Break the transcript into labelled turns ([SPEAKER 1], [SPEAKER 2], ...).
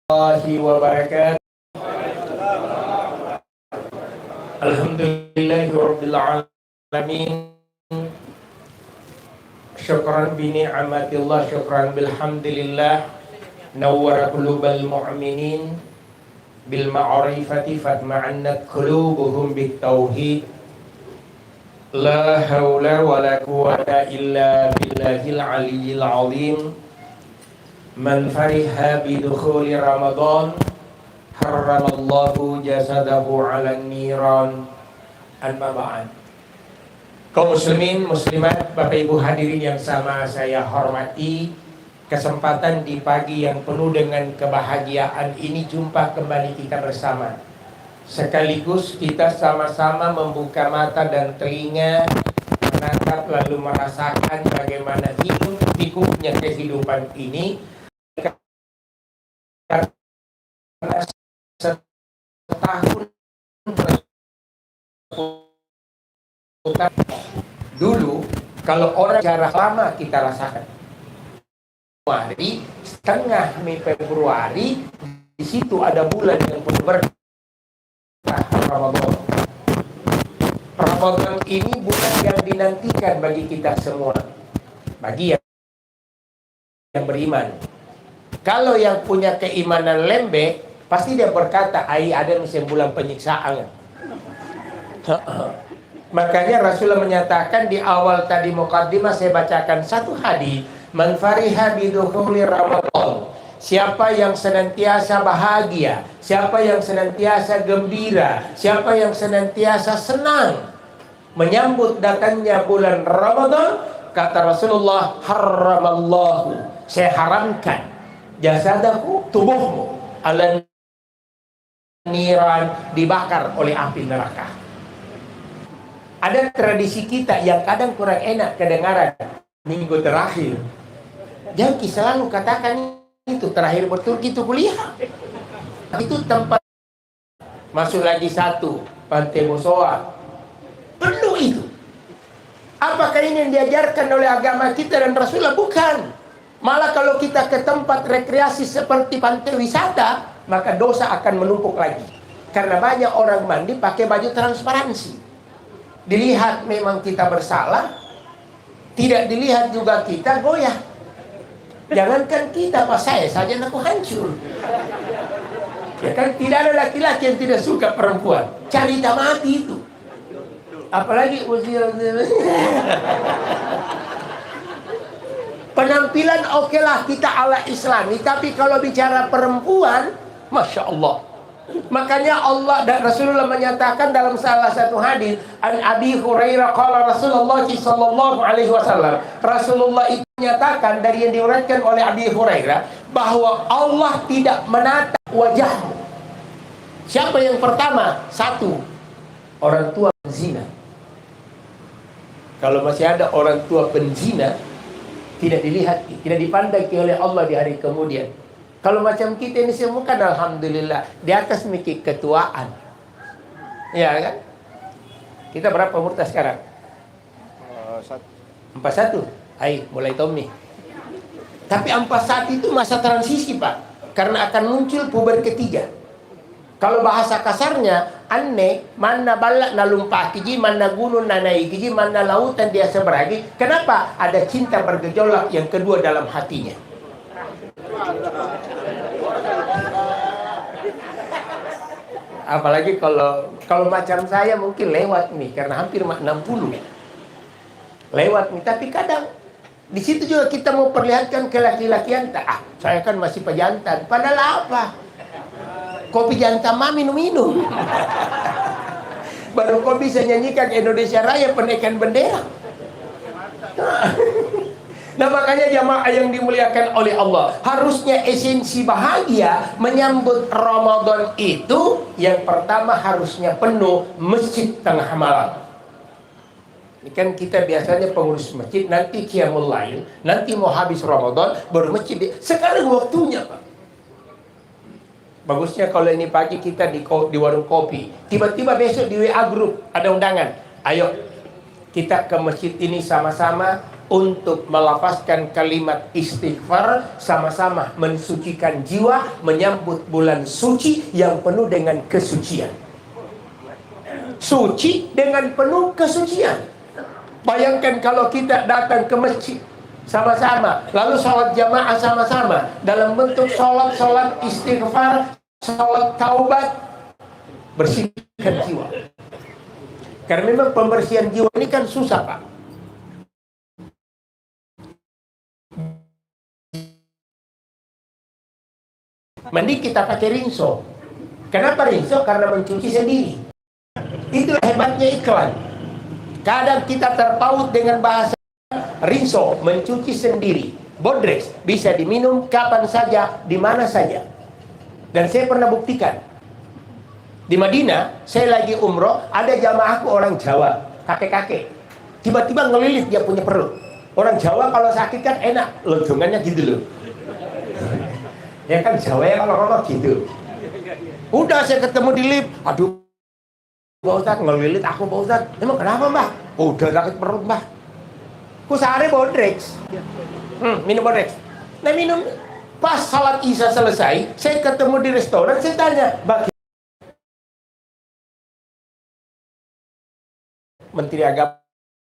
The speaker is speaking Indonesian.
[SPEAKER 1] warahmatullahi wabarakatuh. Alhamdulillahirabbil alamin. Syukran bi ni'matillah, syukran bilhamdilillah. Nawwara qulubal mu'minin bil ma'rifati fatma'annat qulubuhum bit tauhid. La haula wala quwwata illa billahil aliyyil azim. Man fariha bidukhuli Ramadan harramallahu jasadahu 'alan niran. Amma ba'd. Kaum muslimin muslimat, Bapak Ibu hadirin yang sama saya hormati, kesempatan di pagi yang penuh dengan kebahagiaan ini jumpa kembali kita bersama. Sekaligus kita sama-sama membuka mata dan telinga, menatap lalu merasakan bagaimana hidup pikuknya kehidupan ini. Karena setahun dulu kalau orang jarak lama kita rasakan Februari, setengah Mei Februari, di situ ada bulan yang penuh berkah, Ramadan. Ramadan ini bulan yang dinantikan bagi kita semua, bagi yang beriman. Kalau yang punya keimanan lembek, pasti dia berkata, ada misalnya bulan penyiksaan. Makanya Rasulullah menyatakan di awal tadi muqaddimah saya bacakan satu hadis, man fariha bidukhuli Ramadan. Siapa yang senantiasa bahagia, siapa yang senantiasa gembira, siapa yang senantiasa senang menyambut datangnya bulan Ramadan, kata Rasulullah, harramallahu, saya haramkan jasadahu, tubuhmu, ala niran, dibakar oleh api neraka. Ada tradisi kita yang kadang kurang enak kedengaran minggu terakhir. Jaki selalu katakan itu terakhir betul gitu kuliah. Itu tempat masuk lagi satu, Pantai Bosowa. Penuh itu. Apakah ini yang diajarkan oleh agama kita dan Rasulullah? Bukan. Malah kalau kita ke tempat rekreasi seperti pantai wisata, maka dosa akan menumpuk lagi. Karena banyak orang mandi pakai baju transparansi. Dilihat memang kita bersalah, tidak dilihat juga kita goyah. Jangankan kita, Pak, saya saja aku hancur. Ya kan, tidak ada laki-laki yang tidak suka perempuan. Cari mati itu. Apalagi usia. Penampilan okelah kita ala Islami, tapi kalau bicara perempuan, Masya Allah. Makanya Allah dan Rasulullah menyatakan dalam salah satu hadis, an Abi Hurairah qala Rasulullah sallallahu alaihi wasallam. Rasulullah itu menyatakan dari yang diriwayatkan oleh Abi Hurairah bahwa Allah tidak menatap wajahmu. Siapa yang pertama? Satu, orang tua penzina. Kalau masih ada orang tua penzina, tidak dilihat, tidak dipandang oleh Allah di hari kemudian. Kalau macam kita ini semua kan alhamdulillah di atas mikir ketuaan. Ya kan? Kita berapa umur sekarang? 41. Mulai Tommy. Tapi 41 itu masa transisi, Pak. Karena akan muncul puber ketiga. Kalau bahasa kasarnya, anne mana balak na lumpah kiji, mana gunung na naik kiji, mana lautan dia seberagi. Kenapa? Ada cinta bergejolak yang kedua dalam hatinya. Apalagi kalau macam saya mungkin lewat nih, karena hampir 60 lewat nih. Tapi kadang di situ juga kita mau perlihatkan ke laki-lakian, saya kan masih pejantan. Padahal apa? Kopi jantan mah minum-minum. Baru kau bisa nyanyikan Indonesia Raya penaikan bendera. Nah makanya jamaah yang dimuliakan oleh Allah, harusnya esensi bahagia menyambut Ramadan itu yang pertama harusnya penuh masjid tengah malam. Ini kan kita biasanya pengurus masjid, nanti qiyamul lail, nanti mau habis Ramadan baru masjid. Sekarang waktunya, Pak. Bagusnya kalau ini pagi kita di warung kopi, tiba-tiba besok di WA group ada undangan. Ayo kita ke masjid ini sama-sama untuk melafazkan kalimat istighfar, sama-sama mensucikan jiwa, menyambut bulan suci yang penuh dengan kesucian. Suci dengan penuh kesucian. Bayangkan kalau kita datang ke masjid sama-sama, lalu sholat jamaah sama-sama dalam bentuk sholat istighfar, sholat taubat, bersihkan jiwa. Karena memang pembersihan jiwa ini kan susah, Pak. Mending kita pakai rinso. Kenapa rinso? Karena mencuci sendiri. Itu hebatnya iklan. Kadang kita terpaut dengan bahasa rinso, mencuci sendiri. Bodrex bisa diminum kapan saja, di mana saja. Dan saya pernah buktikan. Di Madinah, saya lagi umroh, ada jamaahku orang Jawa, kakek-kakek. Tiba-tiba ngelilit dia punya perut. Orang Jawa kalau sakit kan enak, lonjongannya gitu loh. Ya kan Jawa ya kalau ngomong gitu. Udah saya ketemu di lift, aduh Pak Ustadz ngelilit aku Pak Ustadz. Emang kenapa Mbak? Udah sakit perut Mbak. Ku sehari Bodrex. Minum Bodrex. Nah minum, pas salat isya selesai, saya ketemu di restoran, saya tanya, Mbak, Menteri Agama